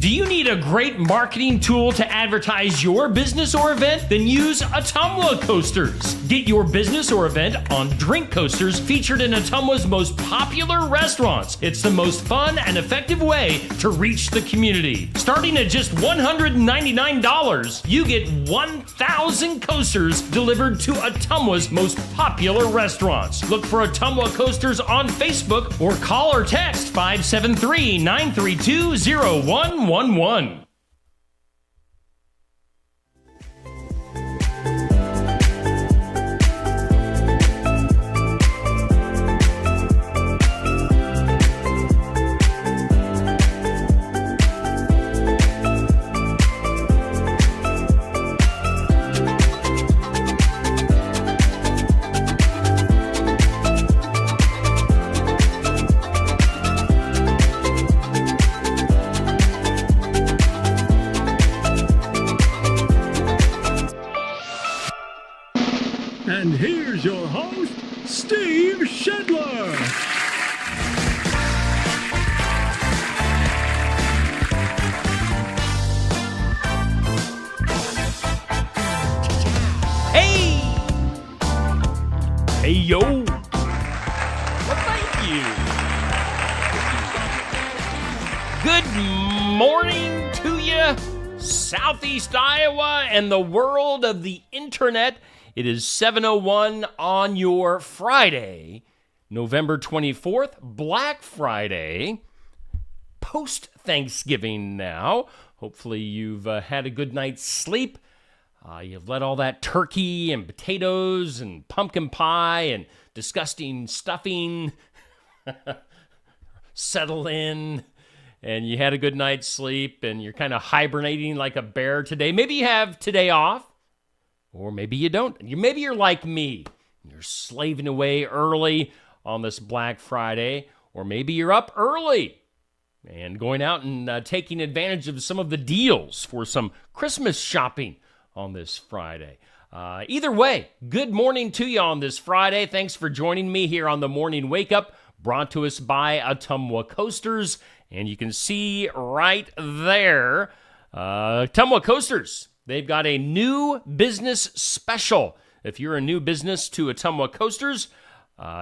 Do you need a great marketing tool to advertise your business or event? Then use Ottumwa Coasters. Get your business or event on drink coasters featured in Ottumwa's most popular restaurants. It's the most fun and effective way to reach the community. Starting at just $199, you get 1,000 coasters delivered to Ottumwa's most popular restaurants. Look for Ottumwa Coasters on Facebook or call or text 573-932-0111. And here's your host, Steve Shedler. Hey! Hey, yo! Well, thank you. Good morning to you, Southeast Iowa and the world of the internet. It is 7:01 on your Friday, November 24th, Black Friday, post-Thanksgiving now. Hopefully you've had a good night's sleep. You've let all that turkey and potatoes and pumpkin pie and disgusting stuffing settle in, and you had a good night's sleep, and you're kind of hibernating like a bear today. Maybe you have today off. Or maybe you don't. Maybe you're like me. You're slaving away early on this Black Friday. Or maybe you're up early and going out and taking advantage of some of the deals for some Christmas shopping on this Friday. Either way, good morning to you on this Friday. Thanks for joining me here on the Morning Wake Up, brought to us by Ottumwa Coasters. And you can see right there, Ottumwa Coasters. They've got a new business special. If you're a new business to Ottumwa Coasters,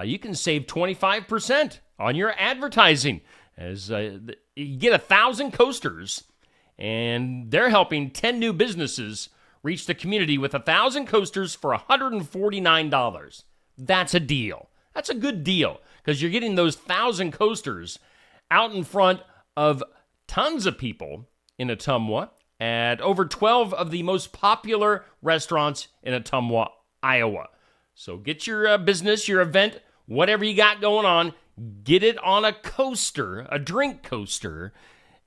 you can save 25% on your advertising. As you get 1,000 coasters, and they're helping 10 new businesses reach the community with 1,000 coasters for $149. That's a deal. That's a good deal, because you're getting those 1,000 coasters out in front of tons of people in Ottumwa, at over 12 of the most popular restaurants in Ottumwa, Iowa. So get your business, your event, whatever you got going on, get it on a coaster, a drink coaster,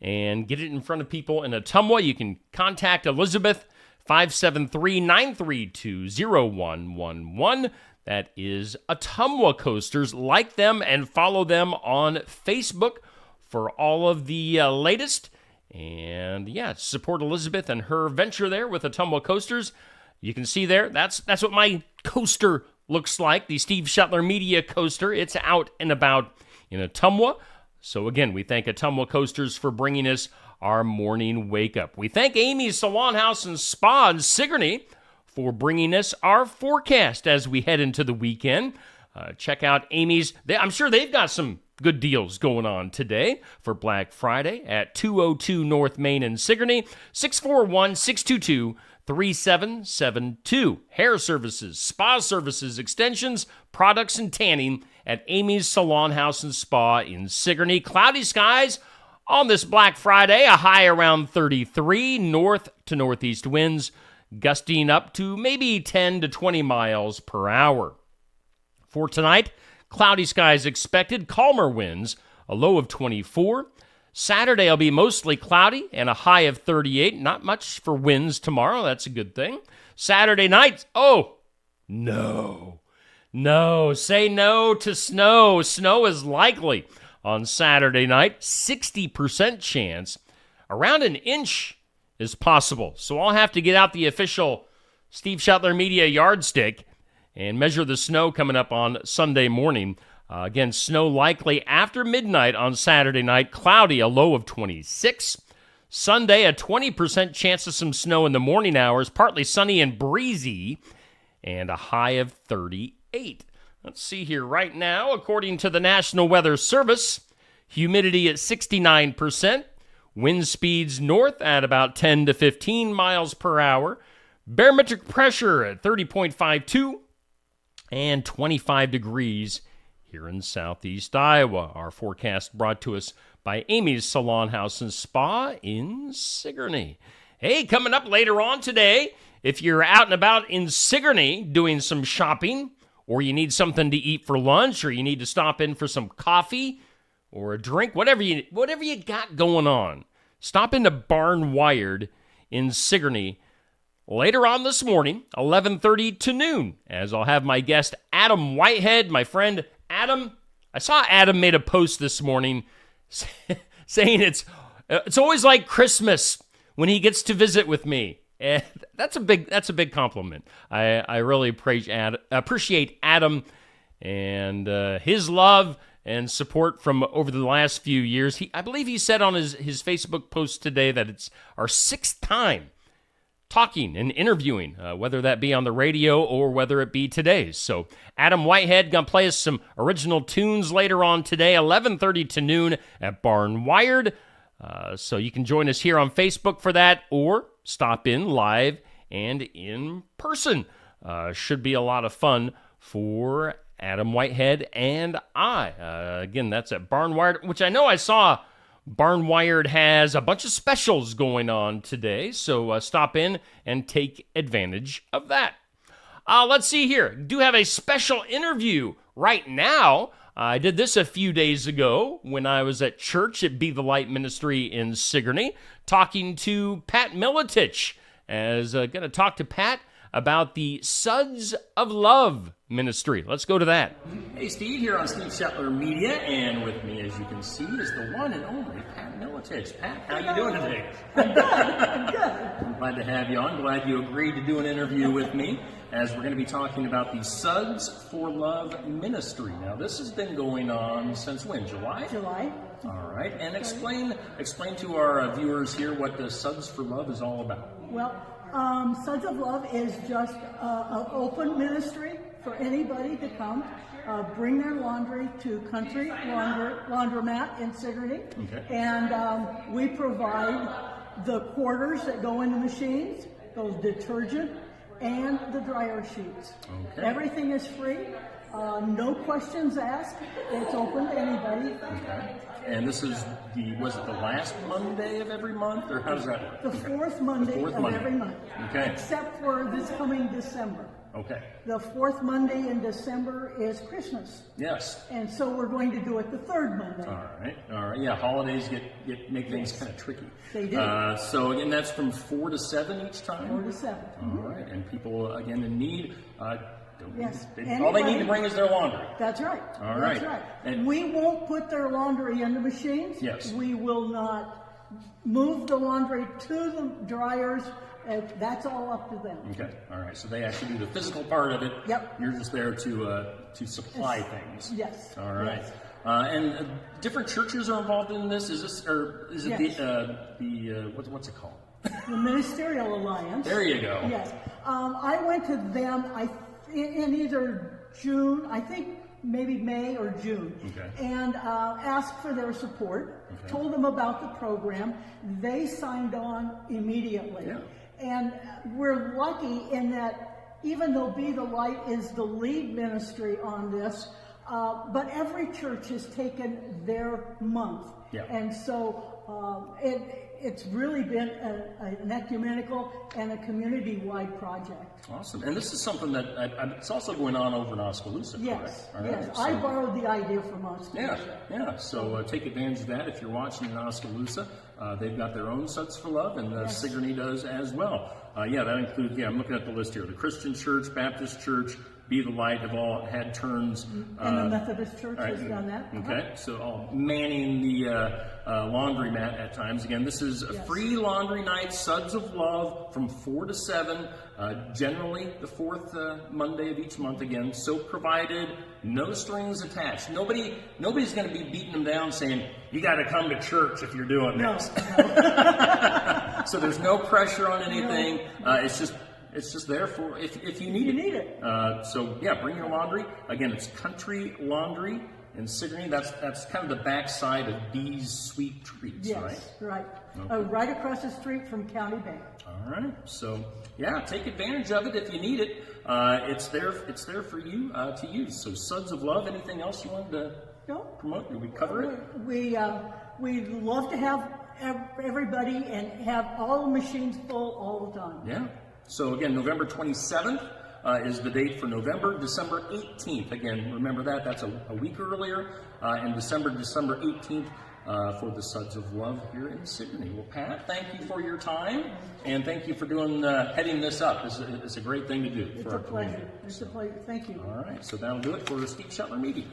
and get it in front of people in Ottumwa. You can contact Elizabeth, 573-932-0111. That is Ottumwa Coasters. Like them and follow them on Facebook for all of the latest. And yeah, support Elizabeth and her venture there with Ottumwa Coasters. You can see there, that's what my coaster looks like, the Steve Shetler Media Coaster. It's out and about in Ottumwa. So again, we thank Ottumwa Coasters for bringing us our morning wake up. We thank Amy's Salon House and Spa in Sigourney for bringing us our forecast as we head into the weekend. Check out Amy's. I'm sure they've got some good deals going on today for Black Friday at 202 North Main in Sigourney, 641-622-3772. Hair services, spa services, extensions, products, and tanning at Amy's Salon House and Spa in Sigourney. Cloudy skies on this Black Friday, a high around 33, north to northeast winds, gusting up to maybe 10 to 20 miles per hour. For tonight, cloudy skies expected, calmer winds, a low of 24. Saturday will be mostly cloudy and a high of 38. Not much for winds tomorrow. That's a good thing. Saturday night, no. Say no to snow. Snow is likely on Saturday night. 60% chance. Around an inch is possible. So I'll have to get out the official Steve Shetler Media yardstick and measure the snow coming up on Sunday morning. Again, snow likely after midnight on Saturday night. Cloudy, a low of 26. Sunday, a 20% chance of some snow in the morning hours, partly sunny and breezy, and a high of 38. Let's see here right now, according to the National Weather Service, humidity at 69%, wind speeds north at about 10 to 15 miles per hour, barometric pressure at 30.52, and 25 degrees here in southeast Iowa. Our forecast brought to us by Amy's Salon House and Spa in Sigourney. Hey, coming up later on today, if you're out and about in Sigourney doing some shopping, or you need something to eat for lunch, or you need to stop in for some coffee or a drink, whatever you got going on, stop into Barn Wired in Sigourney later on this morning, 11:30 to noon, as I'll have my guest Adam Whitehead, my friend Adam. I saw Adam made a post this morning saying it's always like Christmas when he gets to visit with me. And that's a big compliment. I really appreciate Adam and his love and support from over the last few years. I believe he said on his Facebook post today that it's our 6th time talking and interviewing, whether that be on the radio or whether it be today. So Adam Whitehead going to play us some original tunes later on today, 11:30 to noon at Barn Wired. So you can join us here on Facebook for that, or stop in live and in person. Should be a lot of fun for Adam Whitehead and I. Again, that's at Barn Wired, which I know I saw Barn Wired has a bunch of specials going on today, so stop in and take advantage of that. Let's see here. Do have a special interview right now. I did this a few days ago when I was at church at Be the Light Ministry in Sigourney, talking to Pat Miletich. Going to talk to Pat about the Suds of Love ministry. Let's go to that. Hey, Steve, here on Steve Shetler Media, and with me, as you can see, is the one and only Pat Miletich. Pat, how you doing today? I'm good. I'm glad to have you on. Glad you agreed to do an interview with me, as we're going to be talking about the Suds for Love ministry. Now, this has been going on since when? July? July. All right, and explain to our viewers here what the Suds for Love is all about. Well, Suds of Love is just an open ministry for anybody to come, bring their laundry to Country Laundromat in Sigourney, okay. And we provide the quarters that go in the machines, those detergent, and the dryer sheets. Okay. Everything is free, no questions asked. It's open to anybody. Okay. And this is was it the last Monday of every month, or how does that work? The fourth Monday of every month. Okay. Except for this coming December. Okay. The fourth Monday in December is Christmas. Yes. And so we're going to do it the third Monday. All right. Yeah, holidays make things kind of tricky. They do. So again, that's from 4 to 7 each time? 4 to 7. All right. And people, again, in need, yes. all they need to bring is their laundry. That's right. All right. That's right. And we won't put their laundry in the machines. Yes. We will not move the laundry to the dryers. That's all up to them. Okay. All right. So they actually do the physical part of it. Yep. You're just there to supply things. Yes. All right. Yes. And different churches are involved in this. Is it Yes. what's it called? The Ministerial Alliance. There you go. Yes. I went to them in either June, I think maybe May or June, okay. and asked for their support, okay. Told them about the program. They signed on immediately. Yeah. And we're lucky in that even though Be the Light is the lead ministry on this, but every church has taken their month. Yeah. And so it's really been an ecumenical and a community-wide project. Awesome. And this is something that it's also going on over in Oskaloosa, Yes, correct? yes. All right, I borrowed the idea from Oskaloosa. Yeah. So take advantage of that if you're watching in Oskaloosa. They've got their own Suds for Love, and Yes. Sigourney does as well. That includes, I'm looking at the list here. The Christian Church, Baptist Church, Be the Light have all had turns. And the Methodist Church has done that. Okay, so all manning the laundromat at times. Again, this is a free laundry night, Suds of Love, from 4 to 7, generally the fourth Monday of each month. Again, soap provided, No strings attached. Nobody's going to be beating them down saying, you got to come to church if you're doing this. No. So there's no pressure on anything. It's just there for if you need it. So yeah, bring your laundry. Again, it's Country Laundry in Sigourney. That's kind of the backside of Bee's Sweet Treats, right? Yes, right. Okay. Right across the street from County Bank. All right. So yeah, take advantage of it if you need it. It's there for you to use. So Suds of Love. Anything else you wanted to promote? Did we cover it? We love to have everybody and have all the machines full all the time. Yeah. So again, November 27th is the date for November. December 18th. Again, remember that. That's a week earlier. And December 18th for the Suds of Love here in Sigourney. Well, Pat, thank you for your time, and thank you for heading this up. It's a great thing to do for our community. It's a pleasure. Thank you. All right. So that'll do it for Steve Shetler Media.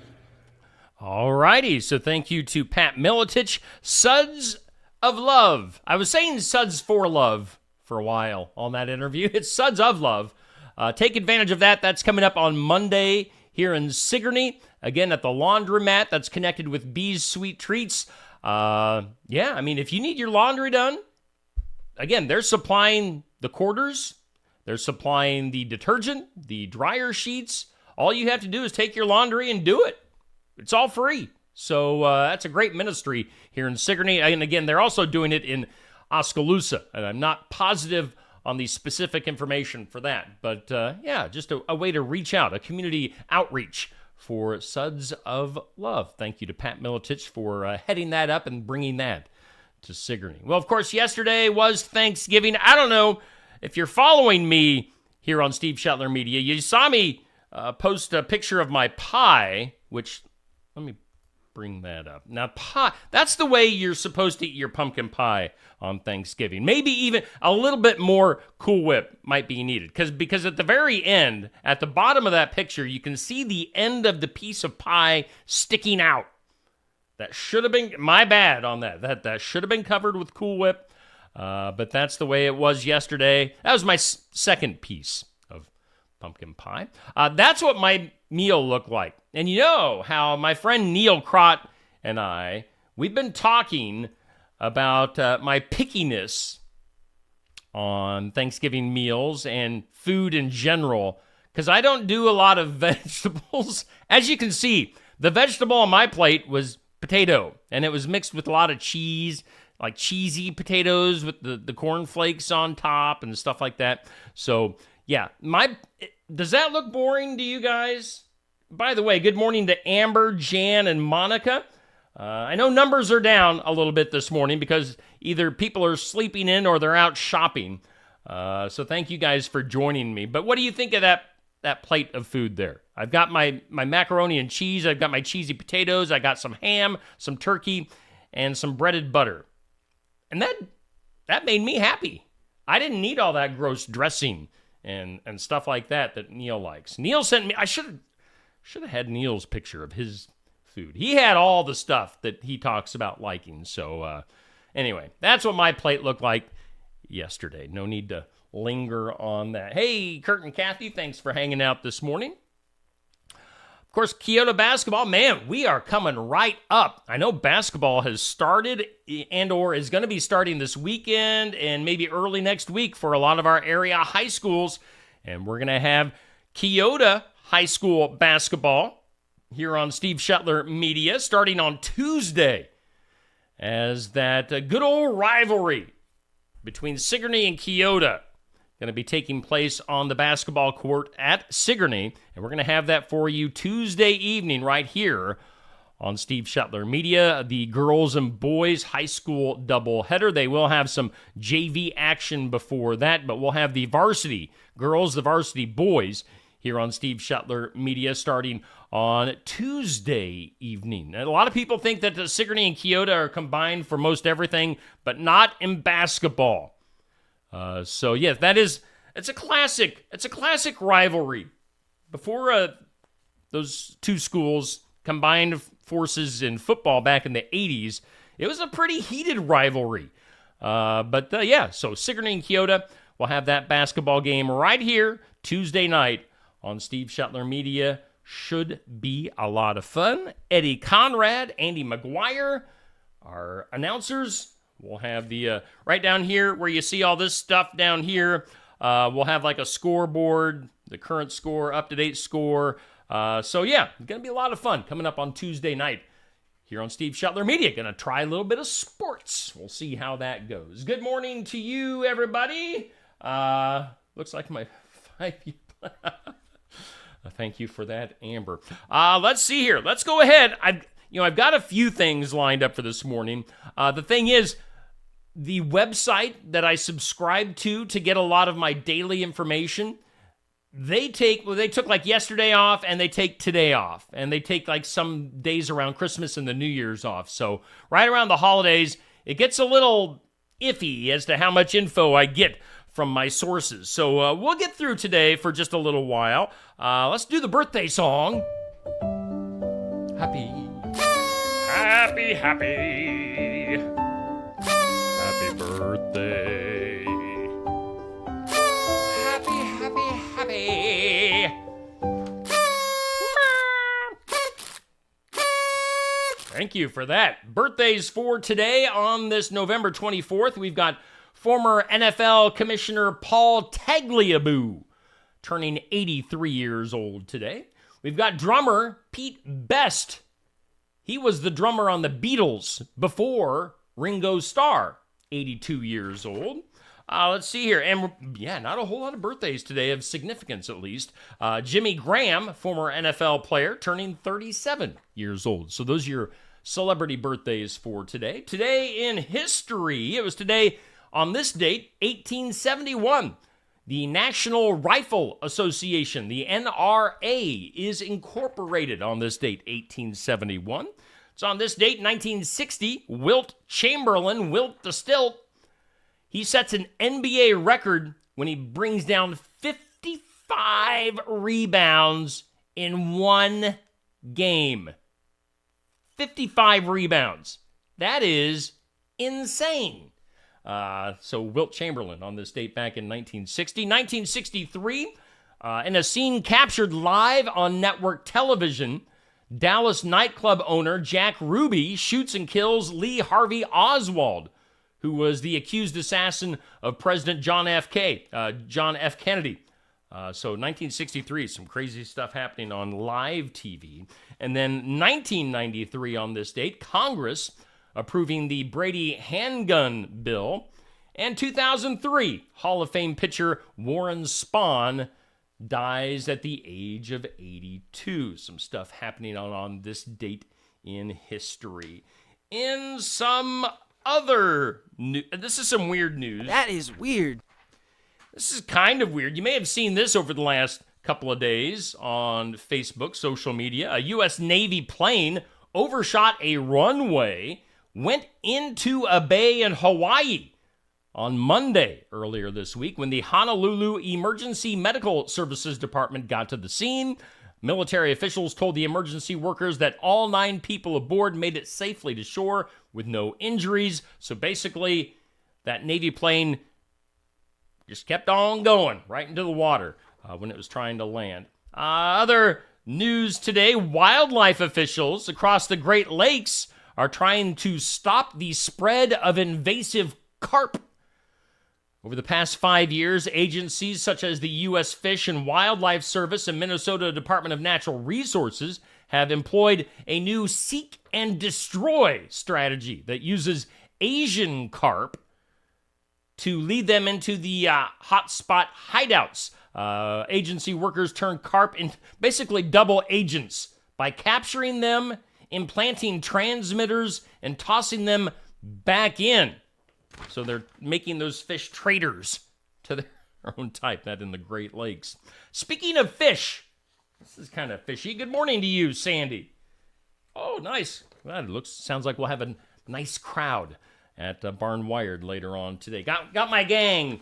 All righty. So thank you to Pat Miletich. Suds of Love. I was saying Suds for Love for a while on that interview. It's Suds of Love. Take advantage of that. That's coming up on Monday here in Sigourney. Again, at the laundromat that's connected with Bee's Sweet Treats. Yeah, I mean, if you need your laundry done, again, they're supplying the quarters. They're supplying the detergent, the dryer sheets. All you have to do is take your laundry and do it. It's all free. So that's a great ministry here in Sigourney. And again, they're also doing it in Oskaloosa. And I'm not positive on the specific information for that. But yeah, just a way to reach out, a community outreach for Suds of Love. Thank you to Pat Miletich for heading that up and bringing that to Sigourney. Well, of course, yesterday was Thanksgiving. I don't know if you're following me here on Steve Shetler Media. You saw me post a picture of my pie, which, let me bring that up. Now, pie, that's the way you're supposed to eat your pumpkin pie on Thanksgiving. Maybe even a little bit more Cool Whip might be needed. Because at the very end, at the bottom of that picture, you can see the end of the piece of pie sticking out. That should have been, my bad on that. That should have been covered with Cool Whip. But that's the way it was yesterday. That was my second piece of pumpkin pie. That's what my meal looked like. And you know how my friend Neil Crott and we've been talking about my pickiness on Thanksgiving meals and food in general, because I don't do a lot of vegetables. As you can see, the vegetable on my plate was potato, and it was mixed with a lot of cheese, like cheesy potatoes with the cornflakes on top and stuff like that. So, yeah, does that look boring to you guys? By the way, good morning to Amber, Jan, and Monica. I know numbers are down a little bit this morning because either people are sleeping in or they're out shopping. So thank you guys for joining me. But what do you think of that plate of food there? I've got my macaroni and cheese. I've got my cheesy potatoes. I got some ham, some turkey, and some breaded butter. And that made me happy. I didn't need all that gross dressing and stuff like that Neil likes. Neil sent me, I should have had Neil's picture of his food. He had all the stuff that he talks about liking. So anyway, that's what my plate looked like yesterday. No need to linger on that. Hey, Kurt and Kathy, thanks for hanging out this morning. Of course, Keota basketball, man, we are coming right up. I know basketball has started and or is going to be starting this weekend and maybe early next week for a lot of our area high schools. And we're going to have Keota High School basketball here on Steve Shetler Media starting on Tuesday, as that good old rivalry between Sigourney and Keota going to be taking place on the basketball court at Sigourney, and we're going to have that for you Tuesday evening right here on Steve Shetler Media, the girls and boys high school doubleheader. They will have some JV action before that, but we'll have the varsity girls, the varsity boys here on Steve Shetler Media starting on Tuesday evening. And a lot of people think that the Sigourney and Keota are combined for most everything, but not in basketball. So yeah, it's a classic rivalry. Before those two schools combined forces in football back in the 80s, it was a pretty heated rivalry. Yeah, so Sigourney and Keota will have that basketball game right here Tuesday night on Steve Shetler Media should be a lot of fun. Eddie Conrad, Andy McGuire, our announcers. We'll have the, right down here where you see all this stuff down here, we'll have like a scoreboard, the current score, up-to-date score. So yeah, it's going to be a lot of fun coming up on Tuesday night here on Steve Shuttler Media. Going to try a little bit of sports. We'll see how that goes. Good morning to you, everybody. Looks like my 5-year Thank you for that, Amber. Let's see here. Let's go ahead. I've got a few things lined up for this morning. The thing is, the website that I subscribe to get a lot of my daily information, they took like yesterday off, and they take today off, and they take like some days around Christmas and the New Year's off. So right around the holidays, it gets a little iffy as to how much info I get from my sources. So we'll get through today for just a little while. Let's do the birthday song. Happy birthday. Happy. Thank you for that. Birthdays for today on this November 24th. We've got former NFL Commissioner Paul Tagliabue turning 83 years old today. We've got drummer Pete Best. He was the drummer on the Beatles before Ringo Starr, 82 years old. Let's see here. And yeah, not a whole lot of birthdays today of significance, at least. Jimmy Graham, former NFL player, turning 37 years old. So those are your celebrity birthdays for today. Today in history, it was today on this date, 1871. The National Rifle Association, the NRA, is incorporated on this date, 1871. It's on this date, 1960, Wilt Chamberlain, Wilt the Stilt, he sets an NBA record when he brings down 55 rebounds in one game. 55 rebounds. That is insane. So Wilt Chamberlain on this date back in 1960. 1963, in a scene captured live on network television, Dallas nightclub owner Jack Ruby shoots and kills Lee Harvey Oswald, who was the accused assassin of President John F. Kennedy. So 1963, some crazy stuff happening on live TV. And then 1993 on this date, Congress approving the Brady handgun bill. And 2003, Hall of Fame pitcher Warren Spahn dies at the age of 82. Some stuff happening on this date in history. In some other news, this is some weird news. That is weird. This is kind of weird. You may have seen this over the last couple of days on Facebook, social media. A U.S. Navy plane overshot a runway, went into a bay in Hawaii on Monday earlier this week. When the Honolulu Emergency Medical Services Department got to the scene, military officials told the emergency workers that all 9 people aboard made it safely to shore with no injuries. So basically, that Navy plane just kept on going right into the water when it was trying to land. Other news today, wildlife officials across the Great Lakes are trying to stop the spread of invasive carp. Over the past 5 years, agencies such as the U.S. Fish and Wildlife Service and Minnesota Department of Natural Resources have employed a new seek and destroy strategy that uses Asian carp to lead them into the hotspot hideouts. Agency workers turn carp into basically double agents by capturing them, implanting transmitters, and tossing them back in. So they're making those fish traders to their own type, that in the Great Lakes. Speaking of fish, this is kind of fishy. Good morning to you, Sandy. Oh, nice. Well, sounds like we'll have a nice crowd at Barn Wired later on today. Got my gang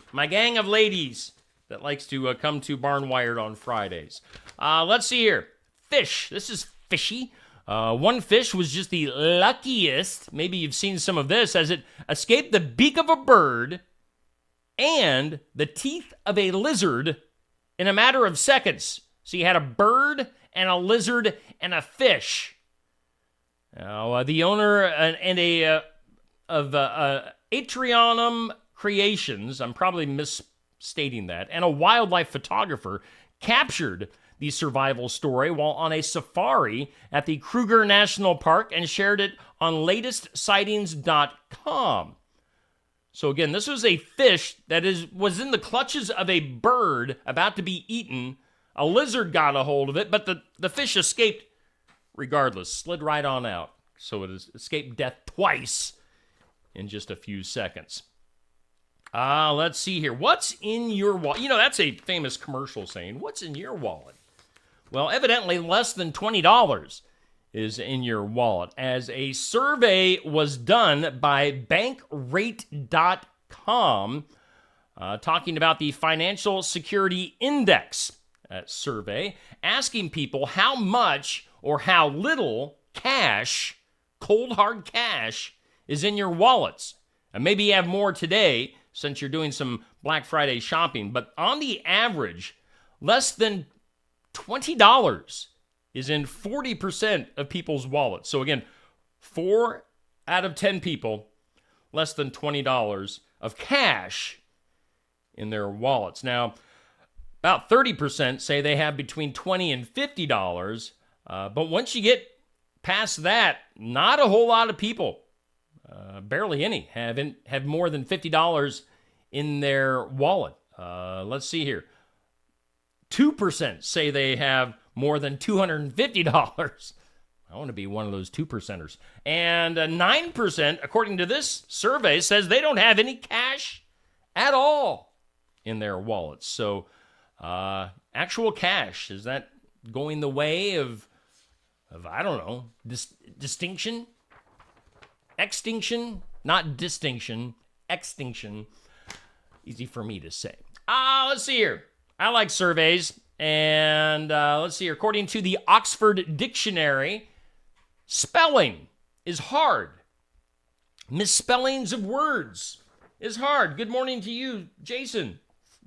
of ladies that likes to come to Barn Wired on Fridays. Let's see here. Fish. This is fishy. One fish was just the luckiest, maybe you've seen some of this, as it escaped the beak of a bird and the teeth of a lizard in a matter of seconds. So you had a bird and a lizard and a fish. Now, the owner of Atrianum Creations, I'm probably misstating that, and a wildlife photographer captured the survival story while on a safari at the Kruger National Park and shared it on latestsightings.com. So again, this was a fish that was in the clutches of a bird about to be eaten. A lizard got a hold of it, but the fish escaped regardless, slid right on out. So it has escaped death twice in just a few seconds. Let's see here. What's in your wallet? You know, that's a famous commercial saying, what's in your wallet? Well, evidently less than $20 is in your wallet, as a survey was done by Bankrate.com talking about the Financial Security Index survey, asking people how much or how little cash, cold hard cash, is in your wallets. And maybe you have more today since you're doing some Black Friday shopping, but on the average, less than $20 is in 40% of people's wallets. So again, 4 out of 10 people, less than $20 of cash in their wallets. Now, about 30% say they have between $20 and $50, but once you get past that, not a whole lot of people, barely any, have more than $50 in their wallet. Let's see here. 2% say they have more than $250. I want to be one of those 2%ers. And 9%, according to this survey, says they don't have any cash at all in their wallets. So, actual cash, is that going the way of I don't know, distinction? Extinction? Not distinction. Extinction. Easy for me to say. Let's see here. I like surveys. And let's see here. According to the Oxford Dictionary, spelling is hard. Misspellings of words is hard. Good morning to you, Jason,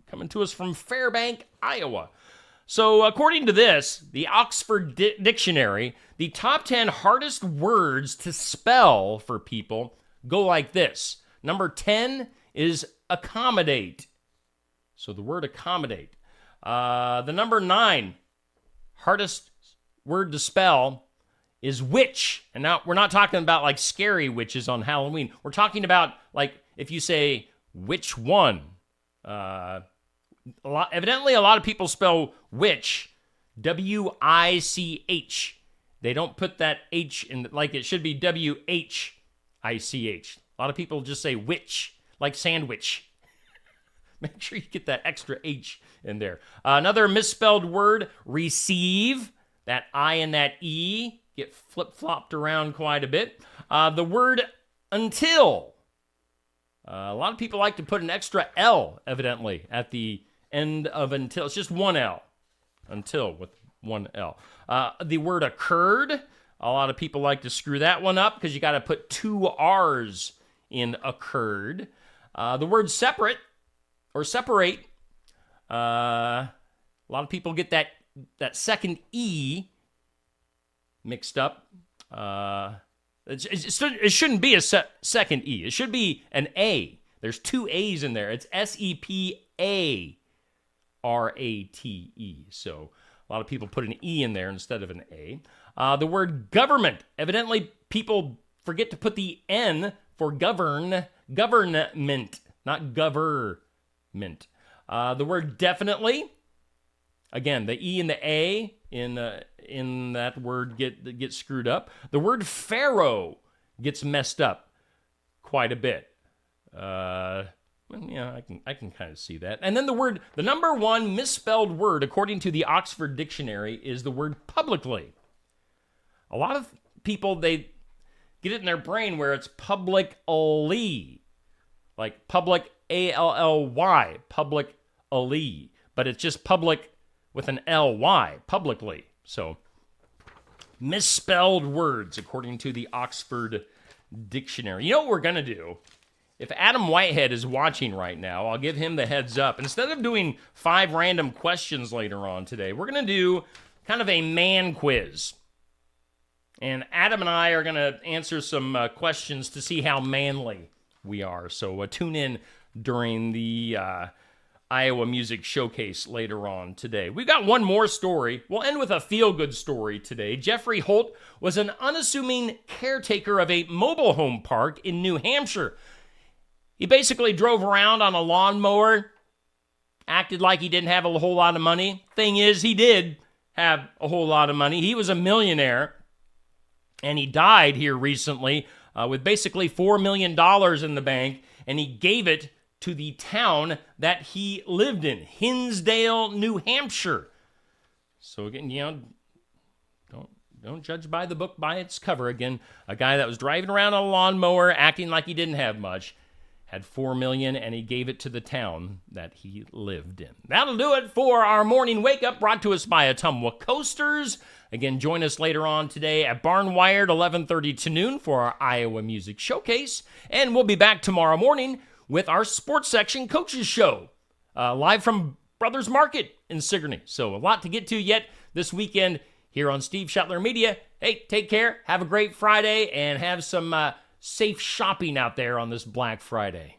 coming to us from Fairbank, Iowa. So according to this, the Oxford Dictionary, the top 10 hardest words to spell for people go like this. Number 10 is accommodate. So the word accommodate. The number 9 hardest word to spell is witch. And now we're not talking about like scary witches on Halloween. We're talking about like if you say which one. Evidently a lot of people spell witch W-I-C-H. They don't put that H in, like it should be W-H-I-C-H. A lot of people just say witch, like sandwich. Make sure you get that extra H in there. Another misspelled word, receive. That I and that E get flip-flopped around quite a bit. The word until. A lot of people like to put an extra L, evidently, at the end of until. It's just one L. Until with one L. The word occurred. A lot of people like to screw that one up because you got to put 2 R's in occurred. The word separate or separate. A lot of people get that second E mixed up. It shouldn't be a second E. It should be an A. There's 2 A's in there. It's S-E-P-A-R-A-T-E. So a lot of people put an E in there instead of an A. The word government. Evidently, people forget to put the N for government, not government. The word definitely. Again, the E and the A in that word get screwed up. The word pharaoh gets messed up quite a bit. I can kind of see that. And then the number 1 misspelled word, according to the Oxford Dictionary, is the word publicly. A lot of people, they get it in their brain where it's publicly, like public, A-L-L-Y, publicly, but it's just public with an L-Y, publicly. So, misspelled words, according to the Oxford Dictionary. You know what we're going to do if Adam Whitehead is watching right now, I'll give him the heads up. Instead of doing 5 random questions later on today, we're going to do kind of a man quiz. And Adam and I are going to answer some questions to see how manly we are. So tune in during the Iowa Music Showcase later on today. We've got one more story. We'll end with a feel-good story today. Jeffrey Holt was an unassuming caretaker of a mobile home park in New Hampshire. He basically drove around on a lawnmower, acted like he didn't have a whole lot of money. Thing is, he did have a whole lot of money. He was a millionaire, and he died here recently with basically $4 million in the bank, and he gave it to the town that he lived in, Hinsdale, New Hampshire. So again, don't judge by the book by its cover. Again, a guy that was driving around on a lawnmower, acting like he didn't have much, had $4 million, and he gave it to the town that he lived in. That'll do it for our morning wake-up, brought to us by Ottumwa Coasters. Again, join us later on today at Barnwired, 11:30 to noon for our Iowa Music Showcase. And we'll be back tomorrow morning with our Sports Section Coaches Show, live from Brothers Market in Sigourney. So a lot to get to yet this weekend here on Steve Shetler Media. Hey, take care, have a great Friday, and have some safe shopping out there on this Black Friday.